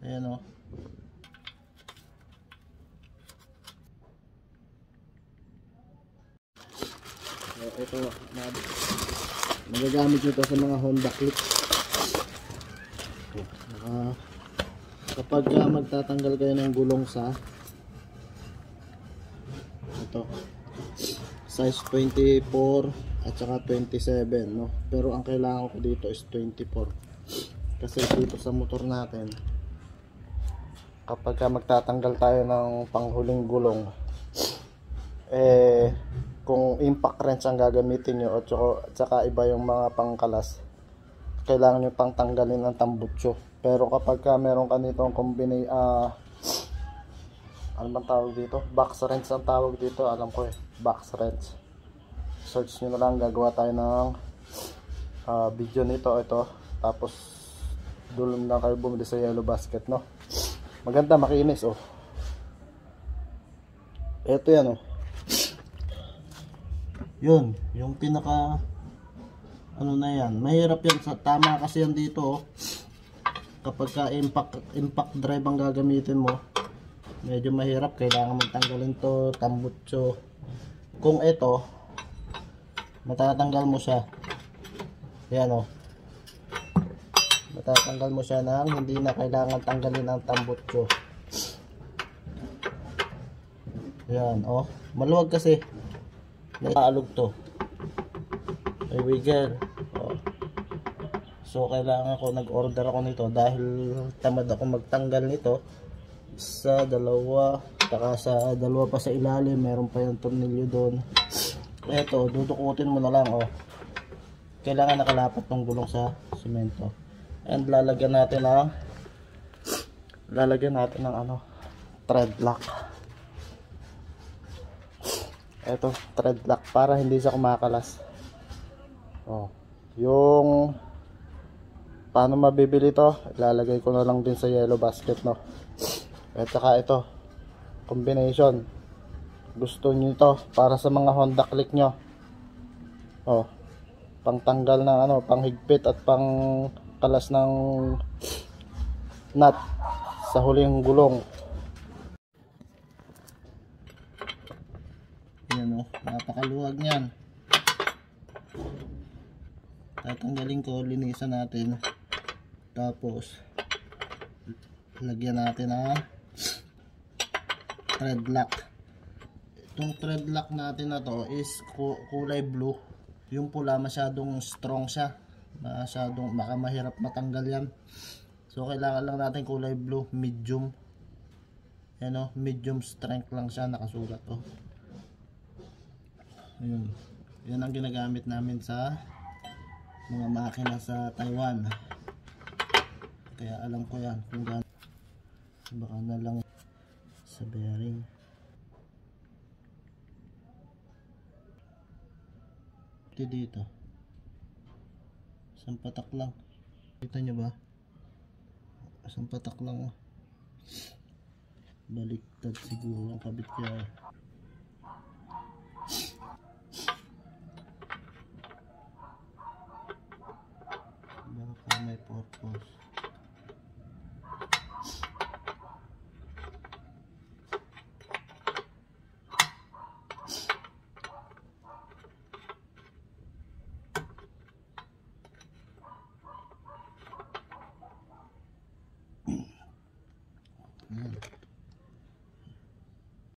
Ayan o. Ito, magagamit nyo ito sa mga Honda clip. Kapag magtatanggal kayo ng gulong sa ito, size 24 at saka 27, no? Pero ang kailangan ko dito is 24. Kasi dito sa motor natin, kapag magtatanggal tayo ng panghuling gulong, kung impact wrench ang gagamitin nyo at saka iba yung mga pangkalas, kailangan nyo pang tanggalin ang tambutso. Pero kapag meron ka nitong ano bang tawag dito? Box wrench ang tawag dito, alam ko box wrench. Search nyo na lang, gagawa tayo ng video nito, ito. Tapos doon lang kayo bumili sa Yellow Basket, no? Maganda, makinis, oh. Ito yan, oh. Yun, yung pinaka ano na yan, mahirap yan sa tama kasi yan dito, oh. Kapag ka impact drive ang gagamitin mo, medyo mahirap, kailangan magtanggalin to, tambutso. Kung ito, matatanggal mo siya, yan, oh. Matatanggal mo siya nang hindi na kailangan tanggalin ang tambutso. Yan, oh. Maluwag kasi. May paalog to. May wiggle. Oh. So kailangan ko, nag-order ako nito dahil tamad ako magtanggal nito. Isa, dalawa, saka sa dalawa pa sa ilalim, meron pa yung tornilyo doon. Ito, dudukutin mo na lang, oh. Kailangan nakalapat ng gulong sa semento. And lalagyan natin ng ano, thread lock. Ito, thread lock para hindi siya kumakalas. Oh, yung paano mabibili to, ilalagay ko na lang din sa Yellow Basket, no. At saka ito, combination. Gusto niyo ito para sa mga Honda click nyo. Oh, pangtanggal ng ano, panghigpit at pang kalas ng nut sa huling gulong. Yan, oh, napakaluwag niyan. Tatanggalin ko, linisan natin. Tapos lagyan natin ang thread lock. Itong thread lock natin na to is kulay blue. Yung pula masyadong strong siya. Masyadong baka mahirap matanggal yan. So kailangan lang natin kulay blue, medium. Yan, oh, medium strength lang siya, nakasulat, oh. Ayun. Yan ang ginagamit namin sa mga makina sa Taiwan. Kaya alam ko yan kung gaano. Baka na lang sa bearing. Dito. Isang patak lang. Kita nyo ba? Isang patak lang, oh. Baliktad siguro ang kabit niya. Baka may purpose.